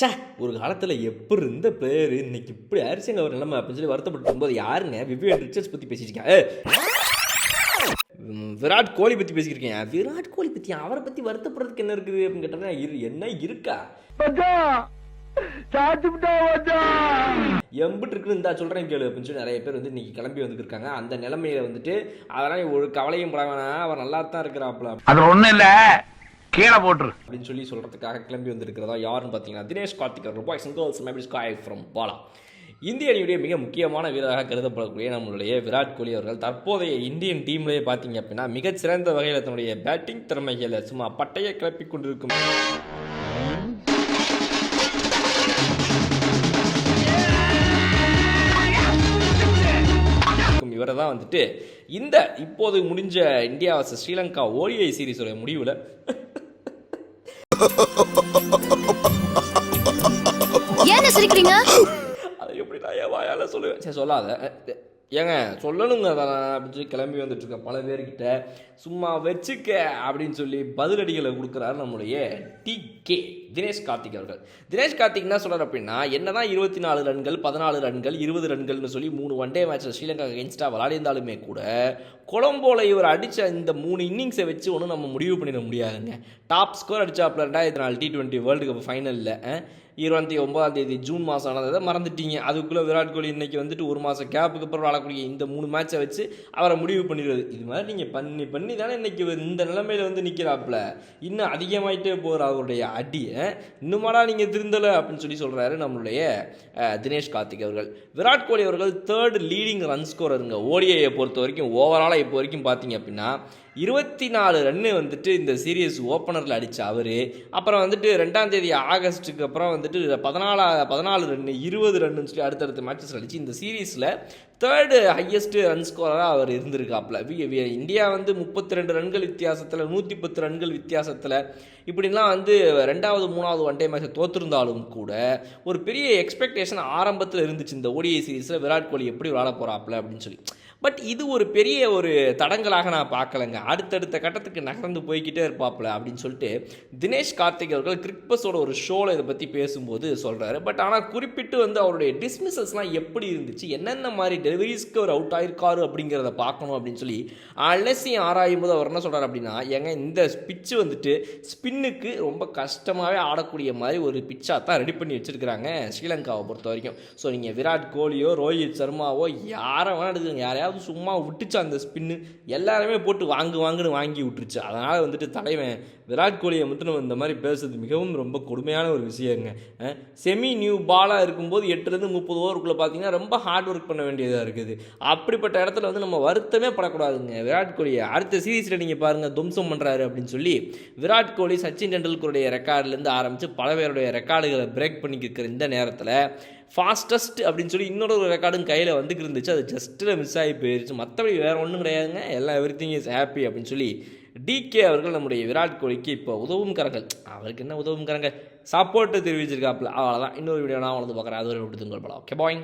ச்சே ஒரு காலத்தில் எப்படி இருந்த பிளேயர் இன்னைக்கு இப்படி ஆயிடுச்சுங்க ஒரு நிலைமை அப்படின்னு சொல்லி வருத்தப்பட்டு இருக்கும்போது யாருங்க விவியன் ரிச்சர்ட்ஸ் பற்றி பேசியிருக்கேன். விராட் கோலி பற்றி பேசியிருக்கேன். விராட் கோலி பற்றி அவரை பற்றி வருத்தப்படுறதுக்கு என்ன இருக்குது அப்படின்னு கேட்டால் என்ன இருக்கா எம்பிட்டு இருக்குன்னு இருந்தா சொல்கிறேன் கேளு அப்படின்னு சொல்லி நிறைய பேர் வந்து இன்னைக்கு கிளம்பி வந்துருக்காங்க. அந்த நிலைமையில வந்துட்டு அதெல்லாம் ஒரு கவலையும் பட வேணாம், அவர் நல்லா தான் இருக்கிறாப்ல, அது ஒன்றும் இல்லை கீழே போட்டுரு அப்படின்னு சொல்லி சொல்கிறதுக்காக கிளம்பி வந்திருக்கிறதா யாருன்னு பார்த்தீங்கன்னா தினேஷ் கார்த்திக் அவர்கள், boys and girls maybe ஸ்காய் from Bala. இந்திய அணியுடைய மிக முக்கியமான வீரராக கருதப்படக்கூடிய நம்மளுடைய விராட் கோலி அவர்கள் தற்போதைய இந்தியன் டீம்லேயே பார்த்தீங்க அப்படின்னா மிகச்சிறந்த வகையில் தன்னுடைய பேட்டிங் திறமைகளை சும்மா பட்டையை கிளப்பி கொண்டிருக்கும் இவரை தான் வந்துட்டு இந்த இப்போது முடிஞ்ச இந்தியா வர்சஸ் ஸ்ரீலங்கா ஓடிஐ சீரிஸோட முடிவில் அதை எப்படி நான் என் வாயால சொல்லுவேன், சரி சொல்லாத ஏங்க சொல்லணுங்க அதெல்லாம் அப்படின்னு சொல்லி கிளம்பி வந்துட்டுருக்கேன் பல பேர்கிட்ட. சும்மா வச்சுக்க அப்படின்னு சொல்லி பதிலடிகளை கொடுக்குறாரு நம்முடைய டிகே தினேஷ் கார்த்திக் அவர்கள். தினேஷ் கார்த்திக் என்ன சொல்கிறார் அப்படின்னா, என்ன தான் 24 ரன்கள் 14 ரன்கள் 20 ரன்கள்னு சொல்லி 3 ஒன் டே மேட்ச்சில் ஸ்ரீலங்கா அகெயின்ஸ்டாக விளையாடிருந்தாலுமே கூட கொலம்போல இவர் அடித்த இந்த 3 இன்னிங்ஸை வச்சு ஒன்றும் நம்ம முடிவு பண்ணிட முடியாதுங்க. டாப் ஸ்கோர் அடித்தாப்புல 2004 T20 வேர்ல்டு கப் ஃபைனலில் 29 ஜூன் மாதம் ஆனதை மறந்துட்டீங்க. அதுக்குள்ளே விராட் கோலி இன்றைக்கி வந்துட்டு ஒரு மாதம் கேப்புக்கு அப்புறம் விளாடக்கூடிய இந்த 3 மேட்சை வச்சு அவரை முடிவு பண்ணிடுறது. இது மாதிரி நீங்கள் பண்ணி தானே இன்றைக்கி இந்த நிலைமையில் வந்து நிற்கிறாப்புல. இன்னும் அதிகமாகிட்டே போகிற அவருடைய அடியை இன்னுமாடா நீங்கள் திருந்தலை அப்படின்னு சொல்லி சொல்கிறாரு நம்மளுடைய தினேஷ் கார்த்திக் அவர்கள். விராட் கோலி அவர்கள் 3rd லீடிங் ரன் ஸ்கோரருங்க ஓடிஐயை பொறுத்த வரைக்கும். ஓவராலாக இப்போ வரைக்கும் பார்த்தீங்க அப்படின்னா 24 ரன்னு வந்துட்டு இந்த சீரியஸ் ஓப்பனரில் அடித்த அவர். அப்புறம் வந்துட்டு 2ஆம் தேதி ஆகஸ்ட்டுக்கு அப்புறம் வந்துட்டு 14 ரன்னு 20 ரன்னு சொல்லி அடுத்தடுத்த மேட்சஸ் அடித்து இந்த சீரீஸில் 3rd ஹையஸ்ட் ரன் ஸ்கோரராக அவர் இருந்திருக்காப்புல. இந்தியா வந்து 32 ரன்கள் வித்தியாசத்தில் 110 ரன்கள் வித்தியாசத்தில் இப்படிலாம் வந்து 2வது 3வது ஒன் டே மேட்சை தோற்றுருந்தாலும் கூட ஒரு பெரிய எக்ஸ்பெக்டேஷன் ஆரம்பத்தில் இருந்துச்சு இந்த ஓடிஐ சீரீஸில் விராட் கோலி எப்படி விளாட போகிறாப்புல அப்படின்னு சொல்லி. பட் இது ஒரு பெரிய ஒரு தடங்களாக நான் பார்க்கலைங்க. அடுத்தடுத்த கட்டத்துக்கு நகர்ந்து போய்கிட்டே இருப்பாப்புல அப்படின்னு சொல்லிட்டு தினேஷ் கார்த்திக் அவர்கள் கிரிக்பஸோட ஒரு ஷோவில் இதை பற்றி பேசும்போது சொல்கிறாரு. பட் ஆனால் குறிப்பிட்டு வந்து அவருடைய டிஸ்மிசல்ஸ்லாம் எப்படி இருந்துச்சு, என்னென்ன மாதிரி டெலிவரிஸ்க்கு அவர் அவுட் ஆயிருக்காரு அப்படிங்கிறத பார்க்கணும் அப்படின்னு சொல்லி அலசி ஆராயும் போது அவர் என்ன சொல்கிறார் அப்படின்னா, ஏங்க இந்த பிச்சு வந்துட்டு ஸ்பின்னுக்கு ரொம்ப கஷ்டமாகவே ஆடக்கூடிய மாதிரி ஒரு பிச்சாக தான் ரெடி பண்ணி வச்சுருக்கிறாங்க ஸ்ரீலங்காவை பொறுத்த வரைக்கும். ஸோ நீங்கள் விராட் கோலியோ ரோஹித் சர்மாவோ யாரை வேணா எடுத்துங்க, யாரையாவது சும்மா விட்டுச்சு அந்த ஸ்பின்னு எல்லாருமே போட்டு வாங்குன்னு வாங்கி விட்டுருச்சு. அதனால் வந்துட்டு தலைவன் விராட் கோலியை மட்டும் நம்ம இந்த மாதிரி பேசுறது மிகவும் ரொம்ப கொடுமையான ஒரு விஷயங்க. செமி நியூ பாலாக இருக்கும்போது 8-30 ஓவருக்குள்ளே பார்த்தீங்கன்னா ரொம்ப ஹார்ட் ஒர்க் பண்ண வேண்டியதாக இருக்குது. அப்படிப்பட்ட இடத்துல வந்து நம்ம வருத்தமே படக்கூடாதுங்க. விராட் கோலியை அடுத்த சீரீஸில் நீங்கள் பாருங்கள் துவம்சம் பண்ணுறாரு அப்படின்னு சொல்லி விராட் கோலி சச்சின் டெண்டுல்கருடைய ரெக்கார்ட்லேருந்து ஆரம்பித்து பல பேருடைய ரெக்கார்டுகளை பிரேக் பண்ணிக்கிற இந்த நேரத்தில் ஃபாஸ்டஸ்ட் அப்படின்னு சொல்லி இன்னொரு ரெக்கார்டும் கையில் வந்துக்கு இருந்துச்சு. அது ஜஸ்ட்டில் மிஸ் ஆகி போயிடுச்சு. மற்றபடி வேறு ஒன்றும் கிடையாதுங்க. எல்லாம் எவ்ரிதிங் இஸ் ஹாப்பி அப்படின்னு சொல்லி டிகே அவர்கள் நம்முடைய விராட் கோலிக்கு இப்போ உதவும் கரங்கள், அவருக்கு என்ன உதவும் கரங்க சப்போர்ட்டு தெரிவிச்சிருக்காப்புல. அவ்வளோதான். இன்னொரு வீடியோ நான் வந்து பார்க்குறேன். அது ஒரு விட்டு தூங்கல் படம். Okay bye.